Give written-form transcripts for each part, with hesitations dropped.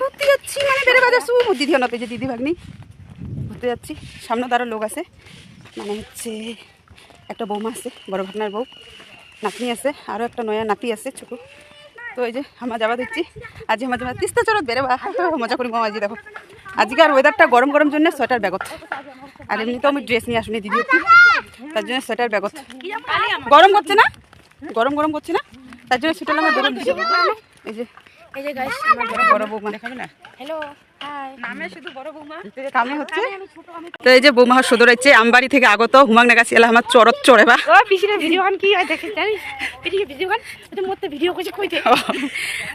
ঘুরতে যাচ্ছি মানে বেড়ে বাজার শুভ দিদি হন যে দিদি ভাগ্নি ঘুরতে যাচ্ছি। সামনে তারও লোক আছে, মানে হচ্ছে একটা বৌমা আছে, বড় ভাগনার বউ, নাতনি আছে, আরও একটা নয়া নাতি আছে ছোটো। তো এই যে আমার যাওয়া দিচ্ছি আজ আমার জন্য তিস্তা চরত বেড়ে বা মজা করি মামা। দেখো আজকে আর ওয়েদারটা গরম গরম জন্য সোয়েটার ব্যাগত, আর এমনিতেও আমি ড্রেস নিয়ে আসুনি দিদি একটু, তার জন্য সোয়েটার ব্যাগত। গরম করছে না, গরম গরম করছে না, তার জন্য সোয়েটার আমার বেরো দিচ্ছি। এই যে এই যে গাইস আমার বড় বৌমা দেখাবে না, হ্যালো হাই নামে শুধু বড় বৌমা কামে হচ্ছে। তো এই যে বৌমা সদর হচ্ছে আমবাড়ি থেকে আগত হুমাং নাগাছি এলা আমার চরত চড়েবা। ও পিছনে ভিডিও গান কি হয় দেখে জানিস, পিছনে ভিডিও গান ওটা মতে ভিডিও কইছে কইতে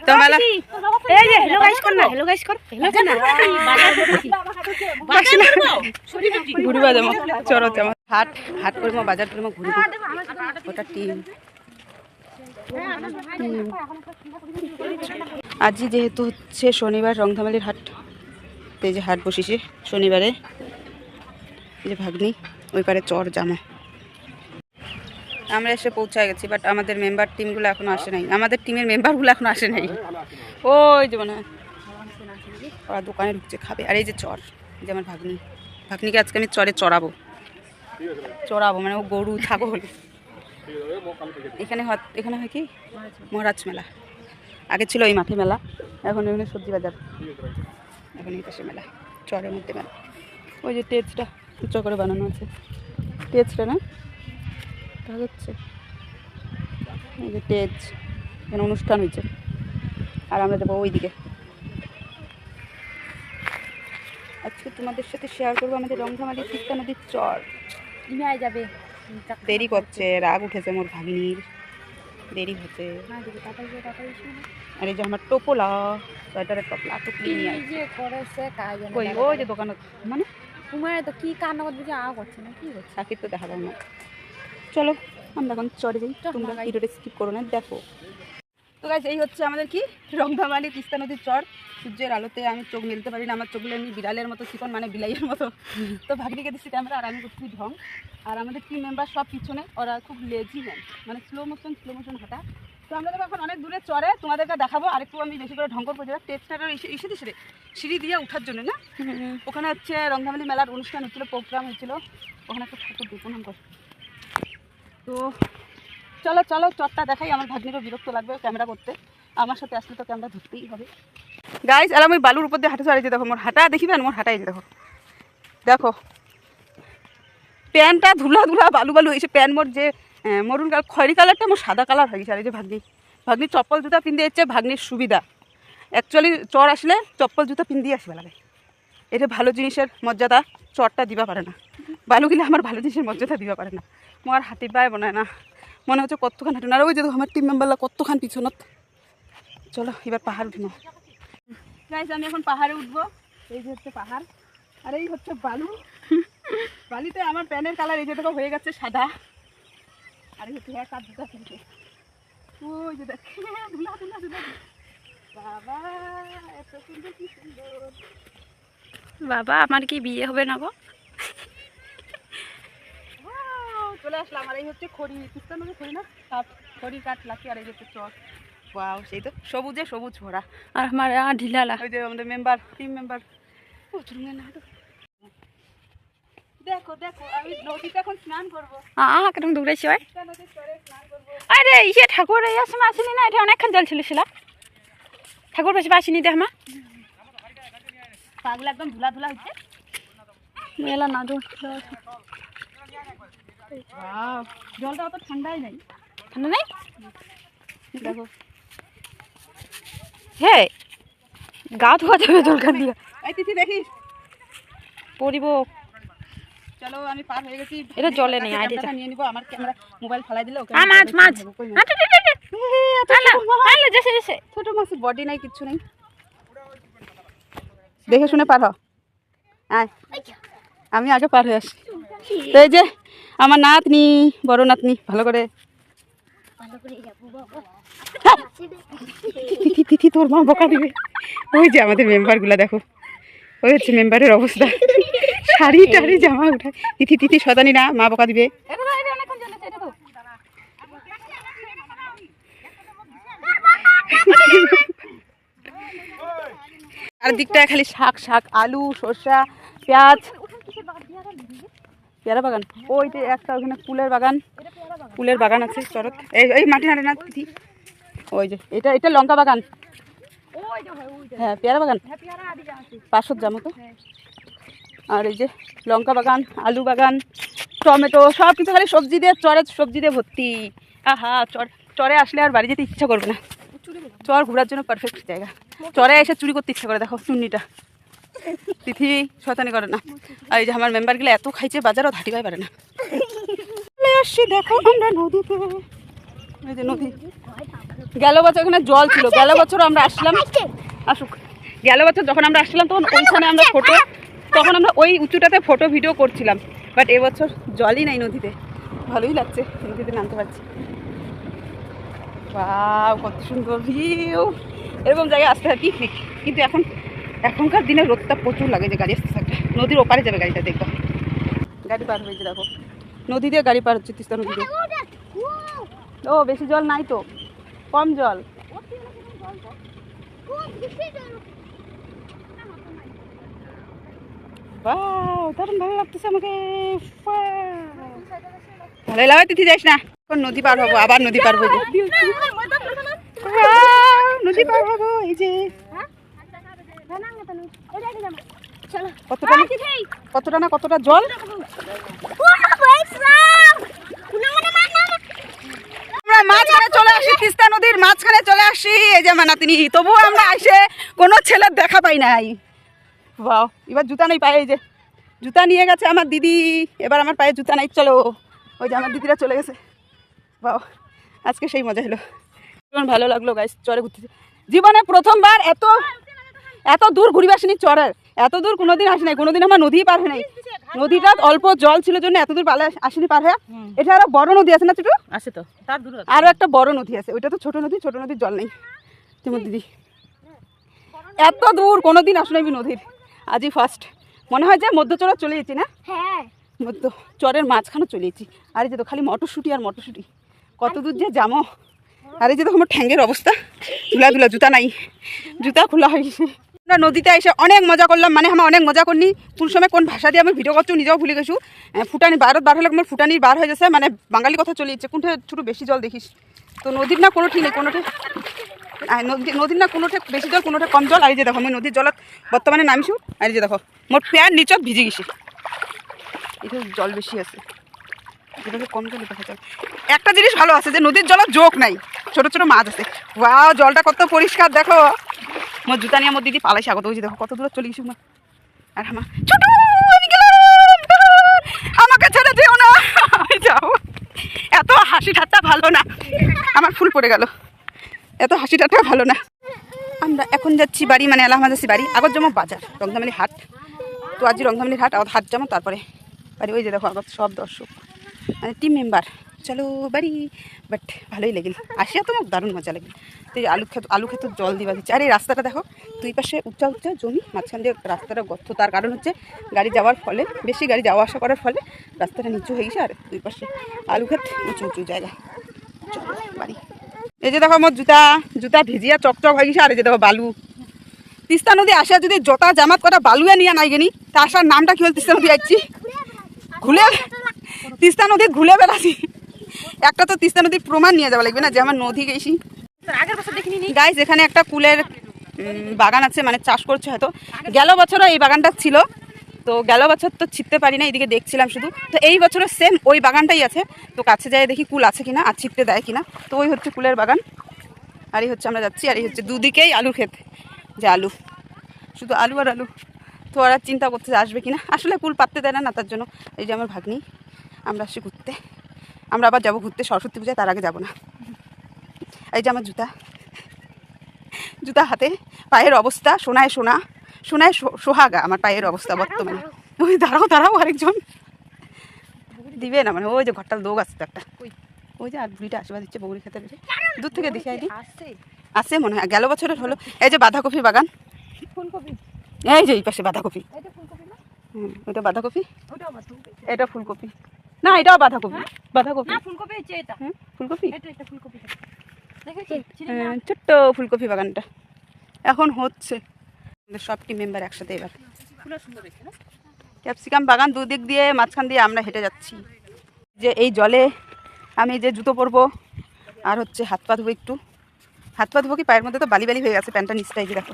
তো মেলা এই যে হ্যালো গাইস কর না, হ্যালো গাইস কর, হ্যালো কর না বাজার করব ঘুরিবা যাবো চরত আমার হাট হাট করবো বাজার করবো ঘুরবো। ওটা টিম আজই যেহেতু হচ্ছে শনিবার রংধামালির হাট, তো এই যে হাট বসেছে শনিবারে। এই যে ভাগ্নি ওই পারে চর জামা। আমরা এসে পৌঁছায় গেছি, বাট আমাদের মেম্বার টিমগুলো এখনো আসে নাই, আমাদের টিমের মেম্বারগুলো এখনো আসে নাই। ওই যে মানে ওরা দোকানে ঢুকছে খাবে। আর এই যে চর, এই যে আমার ভাগ্নি, ভাগ্নিকে আজকে আমি চরে চড়াবো মানে ও গরু ছাগল। এখানে এখানে হয় কি মহারাজ মেলা, আগে ছিল এই মাঠে মেলা, এখন এখানে সবজি বাজার, এখন এই পাশে মেলা, চরের মধ্যে মেলা। ওই যে টেজটা উঁচু করে বানানো আছে, টেজটা না দেখা যাচ্ছে, এই যে টেজ, এখানে অনুষ্ঠান হয়েছে। আর আমরা যাবো ওইদিকে। আজকে তোমাদের সাথে শেয়ার করবো আমাদের রংধামালি তিস্তা নদীর চর। নিয়ে যাবে দেরি করছে, রাগ উঠেছে মোর ভাগ্নির, দেরি হচ্ছে। আর এই যে আমার টোপলা সোয়েটারের টপলা টুকলি নিয়ে এই যে করেছে কাজ না কই ওই যে দোকানে, মানে তোমার তো কি কান্না করতে যে আ করছে না কি করছে চাকির তো দেখা যায় না। চলো আমরা এখন চড়ে যাই, তোমরা ভিডিওটা স্কিপ করো না, দেখো। তো গাইস এই হচ্ছে আমাদের কি রংধামালি তিস্তা নদীর চর। সূর্যের আলোতে আমি চোখ মেলতে পারি না, আমার চোখগুলো এমনি বিড়ালের মতো চিকন, মানে বিলাইয়ের মতো। তো ভাগ্নিকে দিচ্ছি ক্যামেরা আর আমি করছি ঢং। আর আমাদের টিম মেম্বার সব পিছনে, ওরা খুব লেজি ম্যান, মানে স্লো মোশন হাঁটা। তো আমরা যাবো এখন অনেক দূরে চরে, তোমাদেরকে দেখাবো। আর একটু আমি বেশি করে ঢং করবো, যেটা টেস্টারের ইসে দিছে সিঁড়ি দিয়ে ওঠার জন্য না, ওখানে হচ্ছে রংধামালি মেলার অনুষ্ঠান হচ্ছিলো, প্রোগ্রাম হচ্ছিলো, ওখানে একটা ঠাকুর দিয়ে প্রণাম করে। তো চলো চলো চরটা দেখাই, আমার ভাগ্নিরও বিরক্ত লাগবে ক্যামেরা করতে, আমার সাথে আসলে তো ক্যামেরা ধরতেই হবে। গাইস এলাম ওই বালুর উপর দিয়ে হাঁটে চড়ে, যে দেখো মোর হাঁটা দেখিবেন, মোর হাঁটাই দেখো, দেখো প্যান্টটা ধুলা বালু হয়েছে, প্যান্ট মোর যে মরুন কালার খয়রি কালারটা মোর সাদা কালার হয়ে গেছে। আর এই যে ভাগ্নি চপ্পল জুতা পিন্ধে যাচ্ছে, ভাগ্নির সুবিধা। অ্যাকচুয়ালি চর আসলে চপ্পল জুতা পিন্দিয়ে আসবে লাগে, এটা ভালো জিনিসের মর্যাদা চরটা দিবা পারে না, বালু গিলে আমার ভালো জিনিসের মর্যাদা দিবা পারে না। মোর হাতি পায়ে বনায় না, মনে হচ্ছে কতখান হাঁটুন। আর ওই যে আমার টিম মেম্বাররা কতখান পিছনত। চলো এবার পাহাড় উঠবো গাইস, আমি এখন পাহাড়ে উঠবো। এই যে হচ্ছে পাহাড়, আর এই হচ্ছে বালু, বালিতে আমার প্যানের কালার এই যে দেখো হয়ে গেছে সাদা। আর এই হচ্ছে এক হাত জুতা কিনতে, ওই যে দেখ ধুলা বাবা, এত সুন্দর, কি সুন্দর। বাবা আমার কি বিয়ে হবে না গো? চলে আসলাম। আর এই হচ্ছে খড়ি, তিস্তা নদী খড়ি না, খড়ি কাঠ লাঠি। আর এই হচ্ছে চর, ওয়াও সেই তো সবুজে সবুজ ভরা। আর আমার ঢিলালা ওই যে আমাদের মেম্বার, টিম মেম্বার, প্রচুর না। দেখো দেখো আমি নদীতে এখন স্নান করবো, কেরম দৌড়াইছি ভাই। তিস্তা নদীর চরে স্নান করবো। আরে ইয়ে ঠাকুর এই সময় আসেনি না, এটা অনেকক্ষণ জল ছিল সেটা ঠাকুর বেশি আসেনি দেখ মা, পাগুলো একদম ধুলা হচ্ছে। মেলা না জলটা অত ঠান্ডাই নাই, ঠান্ডা নেই দেখো হে গা ধোয়া যাবে জলখান দিয়ে। এই তিথি দেখিস পড়িব। চলো আমি পার হয়ে গেছি, এটা জলে নেই, ক্যামেরাটা নিয়ে নিবো। আমার ক্যামেরা মোবাইল ফালাই দিলে ওকে মাছ মাছ ছোট মাছের বডি নাই, কিচ্ছু নেই, দেখে শুনে পার হ। আয় আমি আগে পার হয়ে আসি। তো এই যে আমার নাতনি, বড় নাতনি, ভালো করে তিথি তোর মা বকা দিবে। ওই যে আমাদের মেম্বারগুলা দেখো, ওই হচ্ছে মেম্বারের অবস্থা, শাড়ি টাড়ি জামা উঠায়। তিথি শতানি না, মা বকা দিবে। আর দিকটায় খালি শাক শাক, আলু, শসা, পেঁয়াজ। পেয়ারা বাগান, ওই যে একটা ওখানে ফুলের বাগান আছে চরত। এই মাটি নাড়ে না দিদি, ওই যে এটা লঙ্কা বাগান। হ্যাঁ পেয়ারা বাগান, পাঁচশোর জামো তো। আর এই যে লঙ্কা বাগান, আলু বাগান, টমেটো, সব কিছু খালি সবজি দিয়ে ভর্তি। আহা, চরে আসলে আর বাড়ি যেতে ইচ্ছা করবে না। চর ঘোরার জন্য পারফেক্ট জায়গা। চরে এসে চুরি করতে ইচ্ছা করে, দেখো চুন্নিটা। তিথি শয়তানি করে না। আর এই যে আমার মেম্বারগুলো এত খাইছে বাজারও ধাটি পাই পারে না। চলে আসছি দেখো আমরা নদীতে। এই যে নদী, গেল বছর এখানে জল ছিল। গেল বছর আমরা আসলাম, আসুক, গেল বছর যখন আমরা আসলাম তখন ওইখানে আমরা ওই উঁচুটাতে ফটো ভিডিও করছিলাম। বাট এবছর জলই নাই নদীতে। ভালোই লাগছে নদীতে নামতে পারছি। বাহ, কত সুন্দর ভিউ। এরকম জায়গায় আসতে হয় পিকনিক। কিন্তু এখনকার দিনে রোদটা প্রচুর লাগে। যে গাড়ি আসতে থাকবে, নদীর ওপারে যাবে গাড়িটা, দেখবো গাড়ি পার হয়েছে। দেখো নদী দিয়ে গাড়ি পার হচ্ছে, তিস্তা নদী দিয়ে। ও বেশি জল নাই তো, কম জল। দারুণ ভালো লাগতেছে আমাকে। ভালোই লাগে। তিথি যাইস না, এখন নদী পার হবো, আবার নদী পার হবো। নদী পার হবো। এই যে কতটা জল। আমরা মাঝখানে চলে আসি, তিস্তা নদীর মাঝখানে চলে আসি। এই যে মানাতিনি, তবুও আমরা এসে কোনো ছেলের দেখা পাই নাই। বাহ, এবার জুতা নেই পায়ে। এই যে জুতা নিয়ে গেছে আমার দিদি, এবার আমার পায়ে জুতা নাই। চলো, ওই যে আমার দিদিরা চলে গেছে। বাহ, আজকে সেই মজা হলো, ভালো লাগলো গাইস। চরে ঘুরতে জীবনে প্রথমবার এত দূর ঘুরিবে আসিনি। চরের এত দূর কোনোদিন আসি নাই, কোনোদিন আমার নদী পার হয় নাই। নদীটা অল্প জল ছিল জন্য এত দূর পালে আসিনি পার হয়ে। এটা আরো বড় নদী আছে না ছোট? আছে তো, তার দূর আরো একটা বড় নদী আছে, ওইটা তো ছোট নদীর জল নেই। তোমার দিদি এত দূর কোনোদিন আসো নাই নদীর, আজই ফার্স্ট। মনে হয় যে মধ্যচরে চলে গেছি না? হ্যাঁ, মধ্য চরের মাঝখানে চলে গেছি। আর এই যে তো খালি মটরশুটি, কত দূর যে যাবো। আর এই যে দেখো আমার ঠ্যাঙ্গের অবস্থা, ধুলা জুতা নাই, জুতা খোলা হয়ে গেছে। আমরা নদীতে এসে অনেক মজা করলাম, মানে আমরা অনেক মজা করনি। কোন সময় কোন ভাষা দিয়ে আমি ভিডিও করছি নিজেও ভুলে গেছি। ফুটানি বার হলে আমার ফুটানির বার হয়ে গেছে, মানে বাঙালি কথা চলে যাচ্ছে। কোনটা ছোটো বেশি জল দেখিস তো? নদীর না কোনো ঠিক নেই, নদীর না কোনোটা বেশি জল, কোনোটা কম জল। আর এই যে দেখো আমি নদীর জলত বর্তমানে নামিছো। আর এই যে দেখো মোট প্যার নিচত ভিজে গেছি। এটা জল বেশি আছে, কম জল দেখা যায়। একটা জিনিস ভালো আছে যে নদীর জলের জোক নাই, ছোট ছোট মাছ আছে। ওয়াও, জলটা কত পরিষ্কার দেখো। মোর জুতা নিয়ে আমার দিদি পালাইছে আগত। ওই যে দেখো কত দূরে চলে গেছি। আর আমার ছোট, আমাকে ছেড়ে দিও না, যাও। এত হাসি ঠাট্টা ভালো না, আমার ফুল পড়ে গেল। এত হাসি ঠাট্টা ভালো না। আমরা এখন যাচ্ছি বাড়ি, মানে আলাহামা যাচ্ছি বাড়ি। আগত যাবো বাজার, রংধামালি হাট। তো আজ রংধামালির হাট যাবো, তারপরে বাড়ি। ওই যে দেখো আগত সব দর্শক, মানে টিম মেম্বার। চলো বাড়ি। বাট ভালোই লাগিল, আসিয়া তো আমার দারুণ মজা লাগিল। তো এই আলু ক্ষেত জল দিবা দিচ্ছে। আর এই রাস্তাটা দেখো, দুই পাশে উঁচা জমি, মাঝখান দিয়ে রাস্তাটা গর্ত। তার কারণ হচ্ছে গাড়ি যাওয়ার ফলে, বেশি গাড়ি যাওয়া আসা করার ফলে রাস্তাটা নিচু হয়ে গেছে। আর দুই পাশে আলু ক্ষেত, উঁচু জায়গা। চলো বাড়ি। এই যে দেখো আমার জুতা ভিজিয়া চকচক হয়ে গেছে। আর এই যে দেখো বালু। তিস্তা নদী আসা যদি জোতা জামাত করা বালুয়া নিয়ে নাই গেনি, তা আসার নামটা কি হল? তিস্তা নদী আসছি, তিস্তা নদীর ঘুলে বেড়াচ্ছি। একটা তো তিস্তা নদীর প্রমাণ নিয়ে যাওয়া লাগবে না যে আমার নদী গেছি। গাইস, এখানে একটা কুলের বাগান আছে, মানে চাষ করছে হয়তো। গেল বছরও এই বাগানটা ছিল, তো গেল বছর তো ছিটতে পারি না, এইদিকে দেখছিলাম শুধু। তো এই বছরের সেম ওই বাগানটাই আছে। তো কাছে যাই দেখি কুল আছে কিনা, আর ছিটতে দেয় কিনা। তো ওই হচ্ছে কুলের বাগান, আর এই হচ্ছে আমরা যাচ্ছি। আর এই হচ্ছে দুদিকেই আলু ক্ষেত, যে আলু, শুধু আলু আর আলু। তো ওরা চিন্তা করতে আসবে কিনা, আসলে কুল পাততে দেয় না, তার জন্য। এই যে আমার ভাগ্নি, আমরা আসছি ঘুরতে। আমরা আবার যাবো ঘুরতে সরস্বতী পূজায়, তার আগে যাবো না। এই যে আমার জুতা হাতে, পায়ের অবস্থা সোনায় সোহাগা আমার পায়ের অবস্থা বর্তমানে। ওই দাঁড়াও আরেকজন দিবে না, মানে ওই যে ঘরটার লোক আসছে একটা, ওই যে আর বুড়িটা আশীর্বাদ দিচ্ছে বগুড়ি খেতে বেশি দূর থেকে দেখে আইডি আসছে মনে হয়। গেল বছরের হলো। এই যে বাঁধাকপির বাগান, এই যে এই পাশে বাঁধাকপি। ওইটা বাঁধাকপি, এটা ফুলকপি না, এটাও বাঁধাকপি। ফুলকপি ছোট্ট ফুলকপি বাগানটা এখন হচ্ছে। আমাদের সব টিম মেম্বার একসাথে এবার ক্যাপসিকাম বাগান দুদিক দিয়ে মাঝখান দিয়ে আমরা হেঁটে যাচ্ছি। যে এই জলে আমি যে জুতো পরবো আর হচ্ছে হাত পা ধোবো, একটু হাত পা ধোবো কি পায়ের মধ্যে তো বালি বালি হয়ে গেছে, প্যান্টটা নিচটাই যে দেখো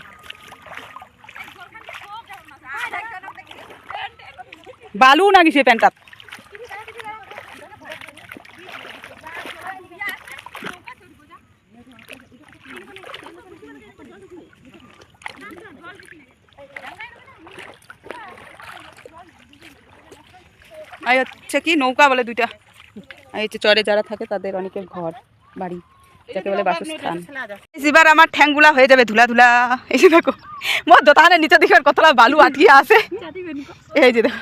বালু না গেছে প্যান্টটা। আর হচ্ছে কি নৌকা বলে দুইটা, আর হচ্ছে চরে যারা থাকে তাদের অনেকের ঘর বাড়ি, যাকে বলে বাসস্থান। এবার আমার ঠ্যাংগুলা হয়ে যাবে ধুলা ধুলা। এই যে দেখো মোর দোকানের নিচে দেখবে কতটা বালু আটকে আছে। এই যে দেখো,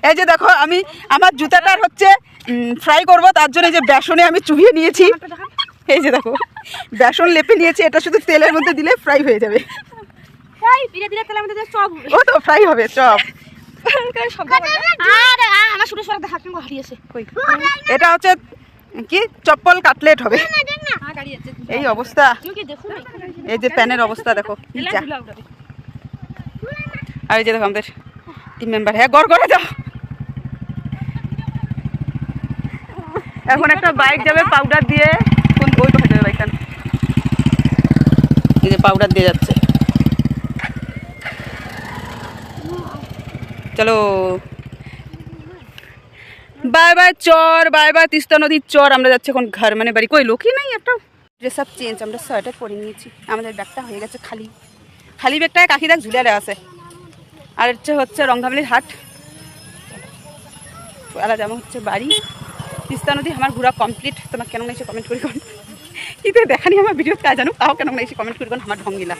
এই যে দেখো আমি আমার জুতাটার হচ্ছে ফ্রাই করব, তার জন্য এই যে বেসনে আমি চুবিয়ে নিয়েছি। এই যে দেখো বেসন লেপে নিয়েছি, এটা শুধু তেলের মধ্যে দিলে ফ্রাই হয়ে যাবে। ও তো ফ্রাই হবে চপ। এটা হচ্ছে কি চপ্পল কাটলেট হবে। এই অবস্থা, এই যে প্যানের অবস্থা দেখো। আর এই যে দেখো আমাদের টিম মেম্বার, হ্যাঁ গড় করে যাও। এখন একটা বাইক যাবে পাউডার দিয়ে, কোন ওই পাশে যাবে বাইকটা, এই যে পাউডার দিয়ে যাচ্ছে। চলো বাই বাই চর, বাই বাই তিস্তা নদীর চর। আমরা যাচ্ছি এখন ঘর, মানে বাড়ি। কই লোকই নাই একটা। ড্রেস সব চেঞ্জ, আমরা সোয়েটার পরে নিয়েছি। আমাদের ব্যাগটা হয়ে গেছে খালি, খালি ব্যাগটায় কাকি দেখ ঝুলে দেওয়া আছে। আর হচ্ছে রংধামালির হাট, আর যেমন হচ্ছে বাড়ি তিস্তা নদী। আমার ঘোরা কমপ্লিট। তোমার কেন না এসে কমেন্ট করি, কিন্তু দেখানি আমার ভিডিও কাজ জানো, তাও কেন না এসে কমেন্ট করি আমার ঢঙ্গিলা।